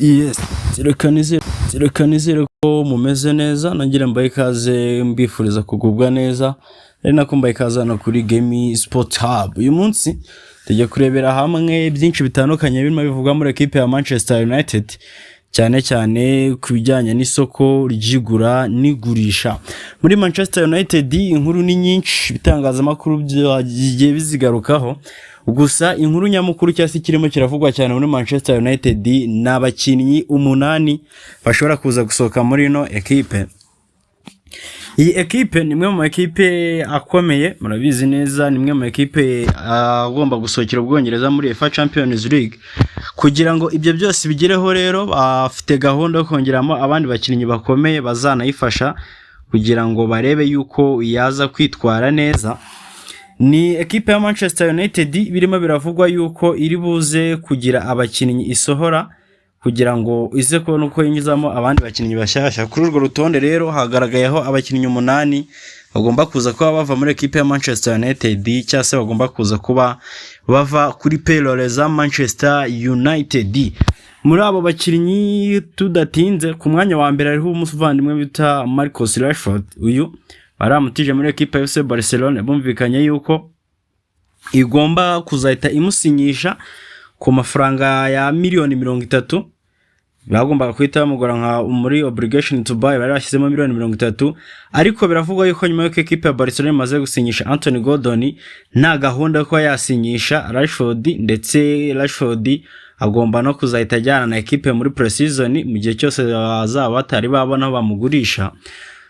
Yes, reka nizere ko mumeze neza, nagira mbaye ikaze mbifuriza kugubwa neza, ari nako mbaye ikaze hano kuri Game Sport Hub. Uyu munsi tujya kurebera hamwe byinshi bitandukanye birimo bivugwa muri equipe ya Manchester United, cyane cyane ku bijyanye n'isoko ryigura n'igurisha. Muri Manchester United inkuru ni nyinshi, bitangazamakuru byagiye bizigarukaho. Gusa inkuru nyamukuru cyase kirimo kiravugwa cyane muri Manchester United n'abakinnyi 8 bashobora kuza gusohoka muri no equipe. Iyi equipe nimwe mu equipe akomeye, murabizi neza, nimwe mu equipe agomba gusohokera ubwongereza muri UEFA Champions League. Kugira ngo ibyo byose bigereho rero afite gahunda yo kongeramo abandi bakinnyi bakomeye bazanayifasha kugira ngo barebe yuko yaza kwitwara neza. Ni equipe ya Manchester United birimo biravugwa yuko iri buze kugira abakinnyi isohora kugira ngo ize kubona uko yinjizamo abandi bakinnyi bashyashya. Kuri urwo rutonde rero hagaragayeho abakinnyi 8 bagomba kuza kuba bava muri equipe ya Manchester United, cyase bagomba kuza kuba bava kuri payroll za Manchester United. Muri abo bakinnyi tudatinze, ku mwanya wa mbere ariho umuvandimwe bita Marcus Rashford. Uyu baramutije muri equipe ya FC Barcelona, bumvikanye yuko igomba kuzahita imusinyisha ku mafaranga ya miliyoni 30. Bagomba kwita bamugora nka muri obligation to buy, bari bashyizemo miliyoni 30, ariko biravugwa yuko nyuma y'uko equipe ya Barcelona imaze gusinyisha Anthony Gordon, nta gahunda ko yasinyisha Rashford, ndetse Rashford agomba no kuzahita ajyana na equipe muri pre-season mu gihe cyose bazaba batari babona bamugurisha.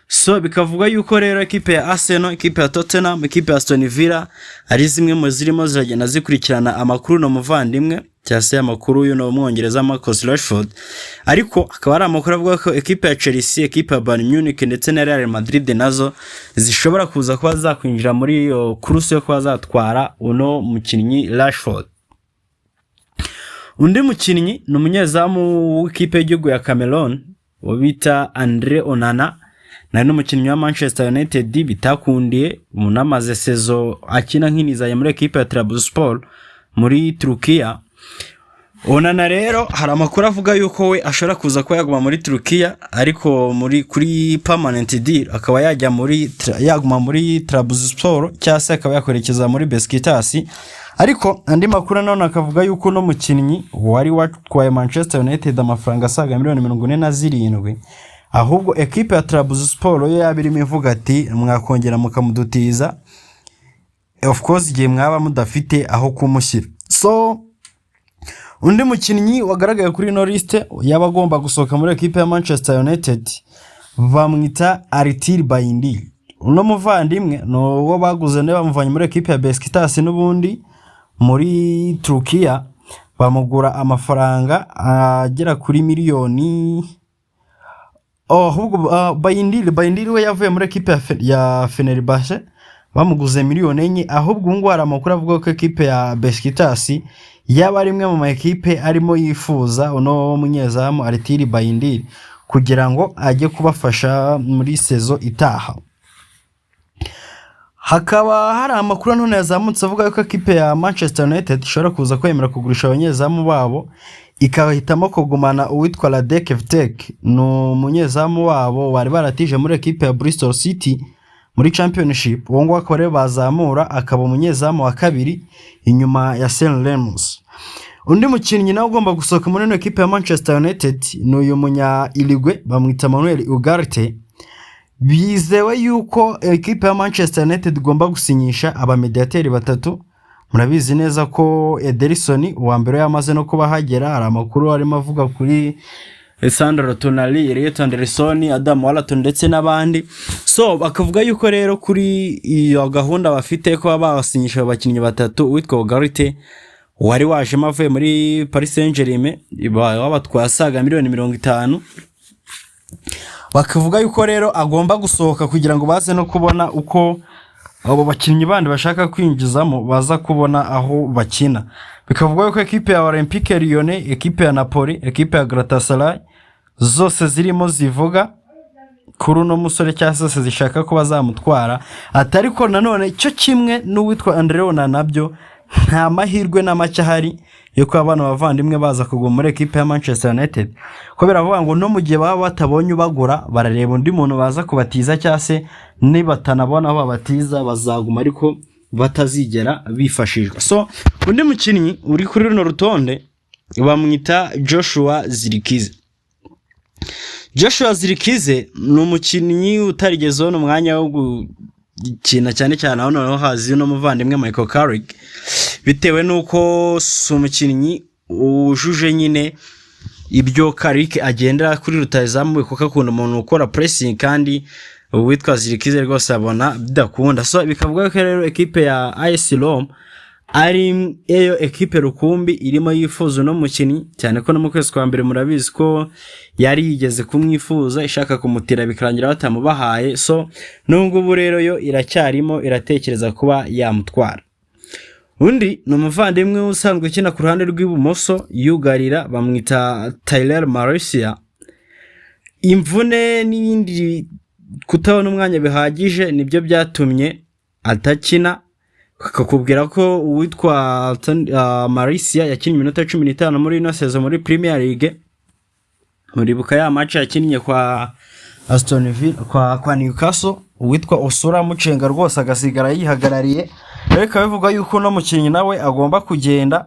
So bikavuga yuko rero equipe ya Arsenal, equipe ya Tottenham, equipe ya Aston Villa ari zimwe mu zirimo ziragenda zikurikirana amakuru no muvandimwe cyase amakuru y'uno mwongereza Marcus Rashford. Ariko akaba ari amakuru avuga ko equipe ya Chelsea, equipe ya Bayern Munich ndetse na Real Madrid nazo zishobora kuza kuba zakwinjira muri kuruse yo kuba zatwara uno mukinnyi Rashford. Undi mukinnyi ni umunyezamu w'ikipe y'igihugu ya Cameroon wabita Andre Onana, na n'umukinnyi wa Manchester United bitakundiye munamaze sezo akina nk'inizaye muri equipe ya Trabzonspor muri Turkiya. Onana rero hari amakuru avuga yuko we ashobora kuza ko yaguma muri Turkiya, ariko kuri permanent deal akaba yaguma muri Trabzonspor cyase akaba yakorekeza muri Besiktas. Ariko andi makuru none akavuga yuko no mukinnyi wari watwaye Manchester United amafaranga asaga miliyoni 47, ahubwo equipe ya Trabzonspor yo yabirimo ivuga ati mwakongera mukamudutiza, of course igihe mwaba mudafite aho kumushyira. So undi mukinnyi wagaragaye kuri no liste yabagomba gusohoka muri equipe ya Manchester United bamwita Arthur Bayindir. Uno muvandimwe no wo baguze ne bamuvanye muri equipe ya Besiktas n'ubundi muri Turkiya, bamugura amafaranga agera kuri miliyoni ahubwo Bayindir we yavuye muri equipe ya Fenerbahce bamuguze miliyoni 4, ahubwo ngo hari amakuru avuga ko equipe ya Besiktas yaba ari imwe mu equipe arimo yifuza uno munyezamu Arthur Bayindir kugira ngo ajye kubafasha muri sezo itaha. Hakaba hari amakuru none yazamutse avuga ko equipe ya Manchester United ishobora kuza kwemera kugurisha abanyezamu babo, ikahitamo kugumana uwitwa Radek Vtek, no munyezamu wabo bari baratije muri equipe ya Bristol City muri Championship. Uwo ngo akore bazamura akaba umunyezamu wa kabiri inyuma ya St. Ramos. Undi mukinnyi nawe ugomba gusohoka muri no equipe ya Manchester United no uyu munya Uruguay bamwita Manuel Ugarte. Bizewe yuko equipe ya Manchester United igomba gusinyisha abamediateri 3. Murabizi neza ko Ederson uwa mbere yamaze no kuba hagera, hari amakuru arimo avuga kuri Sandro Tonali, Elliot Anderson, Adam Wallington ndetse n'abandi. So bakavuga yuko rero kuri iyo gahunda bafite ko basinyisha abakinnyi 3, witwa Ugarte wari waje mavuye muri Paris Saint-Germain wabatwasaga miliyoni 50. Bakavuga yuko rero agomba gusohoka kugira ngo baze no kubona uko abo bakinnyi bandi bashaka kwinjizamo baza kubona aho bakina. Bikavuga yuko equipe ya Olympique Lyon, equipe ya Napoli, equipe ya Galatasaray zose zirimo zivuga kuri no musore cyase zishaka ko bazamutwara, atariko nanone cyo kimwe n'uwitwa Andre Onana nabyo nta mahirwe na make ahari yo kuba abana bavandimwe baza kuguma muri ekipe ya Manchester United, ko biravuga ngo no mu gihe baba batabonye ubagura barareba undi muntu baza kubatiza cyangwa se nibatanabona babatiza bazaguma ariko batazigera bifashishwa. So undi mukinnyi uri kuri runo rutonde bamwita Joshua Zirkize. Joshua Zirkize ni umukinnyi utarigezeho n'umwanya wo gukina cyane cyane aho noneho hazi no muvandimwe Michael Carrick, bitewe nuko umukinnyi ujuje nyine ibyo Carrick agendera kuri rutazamuwe kuko akunda umuntu ukora pressing, kandi uwitwa Zirkize rwose abona bidakunda. So bikavuga ko rero ekipe ya AS Roma ari eyo ekipe rukumbi irimo yifuza no mukinnyi, cyane ko no mu kwezi kwa mbere murabizi ko yari yigeze kumwifuza ishaka kumutira bikarangira batamubahaye. So nubwo ubu rero yo iracyarimo iratekereza kuba yamutwara. Undi ni umuvandimwe usanzwe ukina ku ruhande rw'ibumoso yugarira bamwita Tyler Malaysia. Imvune n'ibindi kutabona umwanya bihagije nibyo byatumye atakina, kakubwira ko uwitwa Malaysia yakinnye iminota 15 muri ino season muri Premier League. Muribuka ya match yakinnye kwa Aston Villa kwa Newcastle, uwitwa Osura mucenga rwose agasigara yihagarariye. Reka bivuga yuko no mukinnyi nawe agomba kugenda.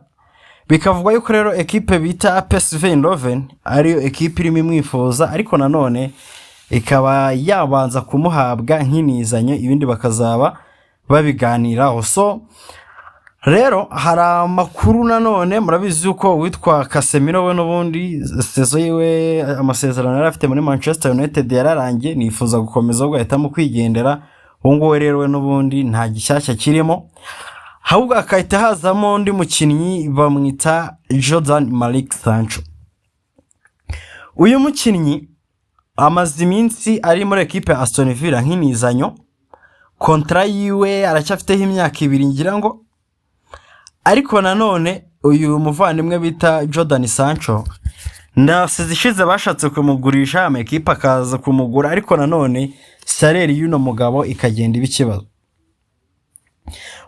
Bikavuga yuko rero ekipe bita PSV Eindhoven ariyo ekipe irimo imwifuza, ariko nanone ikaba yabanza kumuhabwa nk'inizanye ibindi bakazaba babiganiraho. So rero hari amakuru nanone murabizi yuko witwa Casemiro we n'ubundi sezo yiwe amasezerano yari afite muri Manchester United yararangiye, nifuza gukomeza ubwo ahitamo kwigendera. Ubwo rero we n'ubundi nta gishyashya kirimo, ahubwo akahita hazamo undi mukinnyi bamwita Jordan Malik Sancho. Uyu mukinnyi amaze iminsi ari muri ekipe ya Aston Villa nk'inizanyo, kontra yiwe aracyafiteho imyaka 2 ngira ngo, ariko nanone uyu muvandimwe bita Jordan Sancho ndasizishize bashatse kumugurisha ama ekipe akaza kumugura, ariko nanone salary y'uno mugabo ikagenda ibikibazo.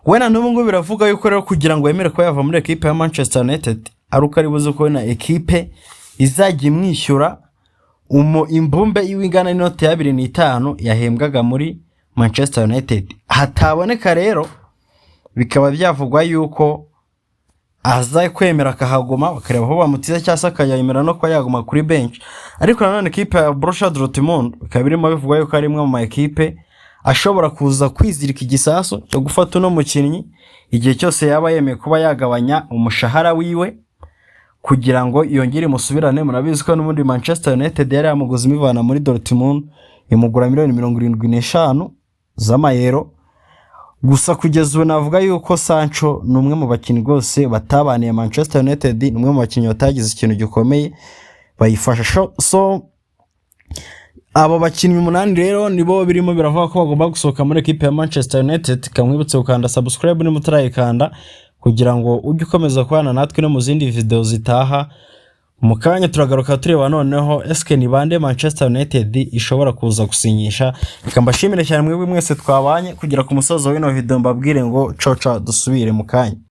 Wena n'ubungu biravuga yuko rero kugira ngo yemere ko yava muri ekipe ya Manchester United aruko ari buze ko na ekipe izajya imwishyura imbumbe y'ingana n'inote ya 2.5 yahembwaga muri Manchester United. Hataboneka rero bikaba byavugwa yuko aza kwemera kahaguma bakareba aho bamutiza cyangwa akayemera no kwa yaguma kuri bench. Ariko nanone ekipe ya Borussia Dortmund bikaba birimo bivugwa yuko ari imwe mu ma ekipe ashobora kuza kwizirika igisaso cyo gufata uno mukinnyi igihe cyose yaba yemeye kuba yagabanya umushahara wiwe kugira ngo yongere musubirane. Murabizi ko n'ubundi Manchester United yari yamuguze imivana muri Dortmund imugura $75 z'amayero. Gusa kugeza ubu navuga yuko Sancho ni umwe mu bakinnyi rwose batabaniye Manchester United, ni umwe mu bakinnyi batagize ikintu gikomeye bayifasha. So abo bakinnyi 8 rero nibo birimo biravuga ko bagomba gusohoka muri ekipe ya Manchester United. Kamwibutse ukanda subscribe ni mutarayikanda kugira ngo ujye ukomeza kubana natwe no mu zindi video zitaha. Mu kanya turagaruka tureba noneho eske ni bande Manchester United ishobora kuza gusinyisha. Ikambashimire cyane mwebwe mwese twabanye kugira ku musozo w'ino video mbabwire ngo coca dusubire mu kanya.